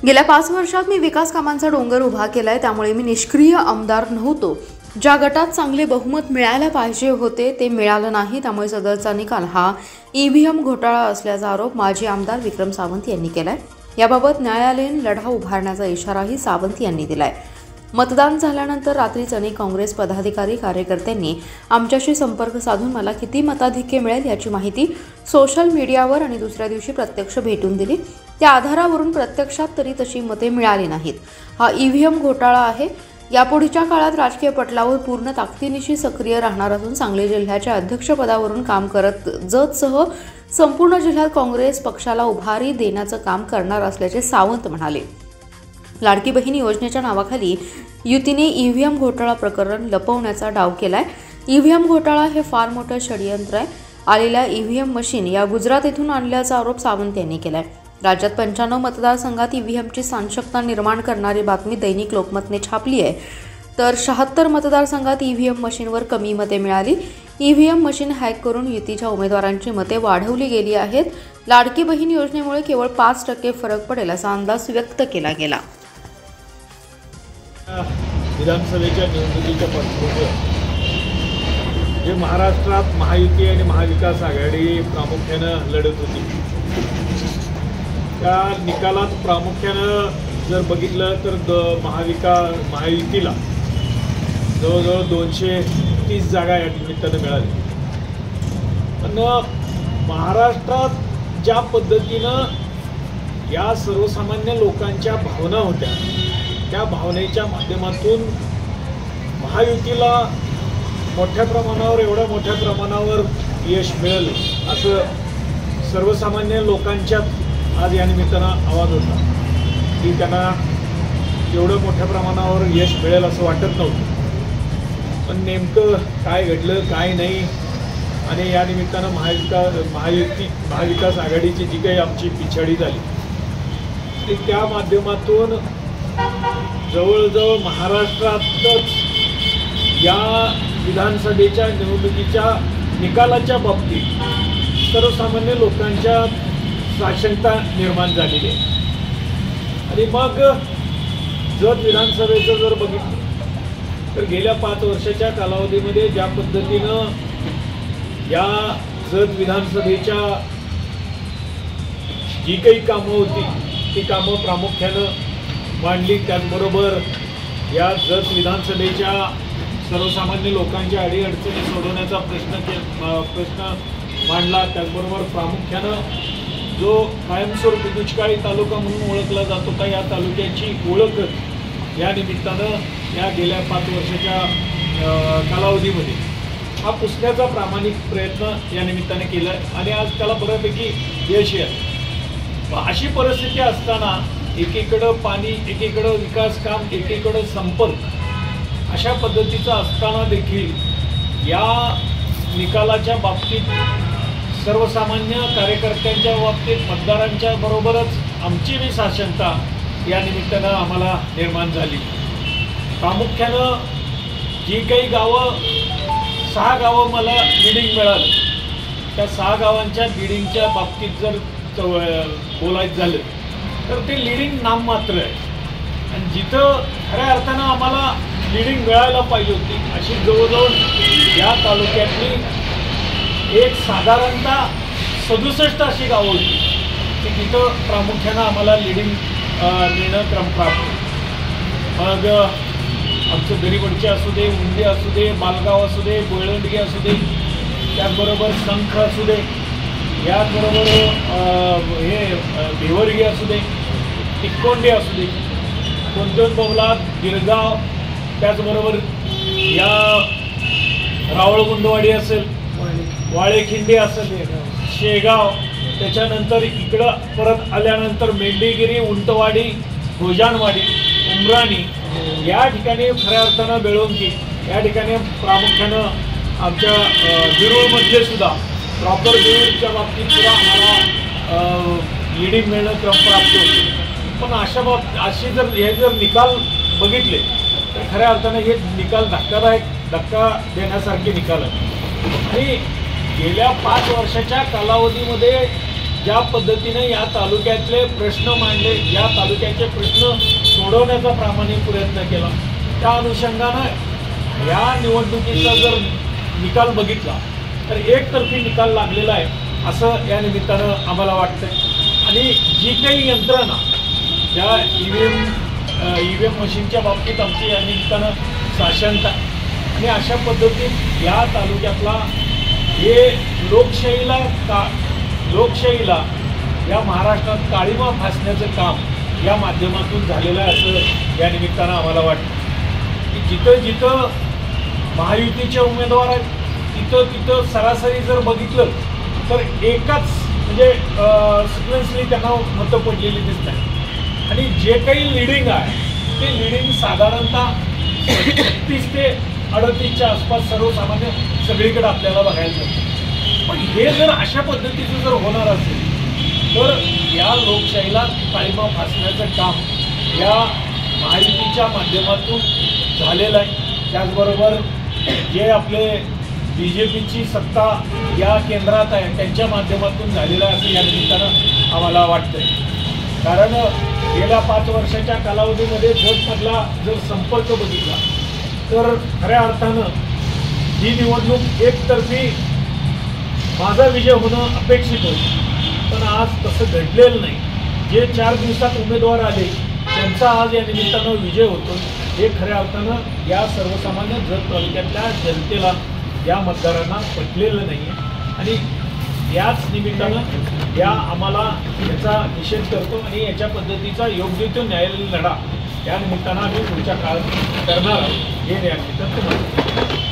गेल्या 5 वर्षात मी विकास कामांचा डोंगर उभा केलाय, त्यामुळे मी निष्क्रिय आमदार नव्हतो। ज्या गटात चांगले बहुमत मिळायला पाहिजे होते ते मिळालं नाही, त्यामुळे सदरचा निकाल हा ईव्हीएम घोटाळा असल्याचा आरोप माजी आमदार विक्रम सावंत यांनी केलाय। याबाबत न्यायालयीन लढा उभारण्याचा इशाराही सावंत यांनी दिलाय। मतदान झाल्यानंतर रात्रीच अनेक काँग्रेस पदाधिकारी कार्यकर्त्यांनी आमच्याशी संपर्क साधून मला किती मताधिक्य मिळेल याची माहिती सोशल मीडियावर आणि दुसऱ्या दिवशी प्रत्यक्ष भेटून दिली। त्या आधारावरून प्रत्यक्षात तरी तशी मते मिळाली नाहीत। हा ईव्हीएम घोटाळा आहे। यापुढच्या काळात राजकीय पटलावर पूर्ण ताकदीनिशी सक्रिय राहणार असून सांगली जिल्ह्याच्या अध्यक्षपदावरून काम करत जतसह संपूर्ण जिल्ह्यात काँग्रेस पक्षाला उभारी देण्याचं काम करणार असल्याचे सावंत म्हणाले। लाडकी बहीण योजनेच्या नावाखाली युतीने ईव्हीएम घोटाळा प्रकरण लपवण्याचा डाव केलाय। ईव्हीएम घोटाळा हे फार मोठं षडयंत्र आहे। आलेल्या ईव्हीएम मशीन या गुजरात येथून आणल्याचा आरोप सावंत यांनी केलाय। राज्यात 95 मतदारसंघात ईव्हीएमची साक्षरता निर्माण करणारी बातमी दैनिक लोकमतने छापली आहे, तर 76 मतदारसंघात ईव्हीएम मशीनवर कमी मते मिळाली। ईव्हीएम मशीन हॅक करून युतीच्या उमेदवारांची मते वाढवली गेली आहेत। लाडकी बहीण योजनेमुळे केवळ 5% फरक पडेल असा अंदाज व्यक्त केला गेला। विधानसभेच्या निवडणुकीच्या पार्श्वभूमीवर जे महाराष्ट्रात महायुती आणि महाविकास आघाडी प्रामुख्यानं लढत होती, त्या निकालात प्रामुख्यानं जर बघितलं तर महायुतीला जवळजवळ 230 जागा या निमित्तानं मिळाली। पण महाराष्ट्रात ज्या पद्धतीनं या सर्वसामान्य लोकांच्या भावना होत्या, त्या भावनेच्या माध्यमातून महायुतीला एवढ्या मोठ्या प्रमाणावर यश मिळेल असं सर्वसामान्य लोकांच्यात आज या निमित्तानं आवाज होता की त्यांना एवढं मोठ्या प्रमाणावर यश मिळेल असं वाटत नव्हतं। पण नेमकं काय घडलं काय नाही, आणि या निमित्तानं महाविकास आघाडीची जी काही आमची पिछाडी झाली ती त्या माध्यमातून जवळजवळ महाराष्ट्रातच या विधानसभेच्या निवडणुकीच्या निकालाच्या बाबतीत सर्वसामान्य लोकांच्या साक्षरता निर्माण झालेली आहे। आणि मग जत विधानसभेचं जर बघितलं तर गेल्या 5 वर्षाच्या कालावधीमध्ये ज्या पद्धतीनं या जत विधानसभेच्या जी काही कामं होती ती कामं प्रामुख्यानं मांडली। त्याचबरोबर या जत विधानसभेच्या सर्वसामान्य लोकांच्या अडीअडचणी सोडवण्याचा प्रश्न मांडला। त्याचबरोबर प्रामुख्यानं जो कायमस्वरूपी दुष्काळी तालुका म्हणून ओळखला जात होता, या तालुक्याची ओळखच या निमित्तानं या गेल्या 5 वर्षाच्या कालावधीमध्ये हा पुसण्याचा प्रामाणिक प्रयत्न या निमित्ताने केला आणि आज त्याला बऱ्यापैकी यश आहे। अशी परिस्थिती असताना एकीकडं पाणी, एकीकडं विकास काम, एकीकडं संपर्क, अशा पद्धतीचं असताना देखील या निकालाच्या बाबतीत सर्वसामान्य कार्यकर्त्यांच्या बाबतीत मतदारांच्या बरोबरच आमची बी साक्षरता या निमित्तानं आम्हाला निर्माण झाली। प्रामुख्यानं जी काही गावं 6 गावं मला लीडिंग मिळालं, त्या 6 गावांच्या लीडिंगच्या बाबतीत जर बोलायचं झालं तर ते लीडिंग नाममात्र आहे। आणि जिथं खऱ्या अर्थानं आम्हाला लीडिंग मिळायला पाहिजे होती अशी जवळजवळ या तालुक्यातली एक साधारणतः 67 अशी गावं होती की तिथं प्रामुख्यानं आम्हाला लीडिंग मिळणं क्रमप्राप्त। मग आमचं दरीवडचे असू दे, उंडे असू दे, मालगाव असू दे, गोळंडगी असू दे, त्याचबरोबर संख असू दे, याचबरोबर हे भिवरगी असू दे, तिकोंडे असू दे, कोंदण बवला, गिरगाव, त्याचबरोबर या रावळगुंडवाडी असेल, वाळेखिंडी असेल, शेगाव, त्याच्यानंतर इकडं परत आल्यानंतर मेंढीगिरी, उंटवाडी, भोजानवाडी, उमराणी, या ठिकाणी खऱ्या अर्थानं बेळवंकी, या ठिकाणी प्रामुख्यानं आमच्या बिरुळमध्ये सुद्धा प्रॉपर बिरुळच्या बाबतीत सुद्धा आम्हाला लीडिंग मिळणं क्रमप्राप्त होते। पण असे जर निकाल बघितले तर खऱ्या अर्थानं हे निकाल धक्का देण्यासारखे निकाल आहेत। आणि गेल्या 5 वर्षाच्या कालावधीमध्ये ज्या पद्धतीने या तालुक्यातले प्रश्न मांडले, या तालुक्याचे प्रश्न सोडवण्याचा प्रामाणिक प्रयत्न केला, त्या अनुषंगानं या निवडणुकीचा जर निकाल बघितला तर एकतर्फी निकाल लागलेला आहे असं या निमित्तानं आम्हाला वाटतंय। आणि जी काही यंत्रणा ज्या ईव्हीएम मशीनच्या बाबतीत आमची या निमित्तानं साशंकता आणि अशा पद्धतीत या तालुक्यातला हे लोकशाहीला या महाराष्ट्रात काळीमा फासण्याचं काम या माध्यमातून झालेलं आहे असं या निमित्तानं आम्हाला वाटतं की जिथं जिथं महायुतीचे उमेदवार आहेत तिथं सरासरी जर बघितलं तर एकाच म्हणजे सिक्वेन्सली त्यांना मतं पडलेली दिसत आहे आणि जे काही लिडिंग आहे ते लिडिंग साधारणतः 36 ते 38च्या आसपास सर्वसामान्य सगळीकडे आपल्याला बघायला मिळतं। पण हे जर अशा पद्धतीचं जर होणार असेल तर या लोकशाहीला काळीमा फासण्याचं काम या महायुतीच्या माध्यमातून झालेलं आहे। त्याचबरोबर जे आपले BJPची सत्ता या केंद्रात आहे त्यांच्या माध्यमातून झालेलं आहे असं या निमित्तानं आम्हाला वाटतंय। कारण गेल्या 5 वर्षाच्या कालावधीमध्ये जतमधला जर संपर्क बघितला तर खऱ्या अर्थानं ही निवडणूक एकतर्फी माझा विजय होणं अपेक्षित होतं, पण आज तसं घडलेलं नाही। जे 4 दिवसात उमेदवार आले त्यांचा आज या निमित्तानं विजय होतो हे खऱ्या अर्थानं या सर्वसामान्य जत तालुक्यातल्या जनतेला या मतदारांना पटलेलं नाही आहे आणि याच निमित्तानं आम्हाला याचा निषेध करतो आणि याच्या पद्धतीचा योग्य तो न्यायालयीन लढा या निमित्तानं आम्ही पुढच्या काळात करणार आहोत हे या निमित्तानं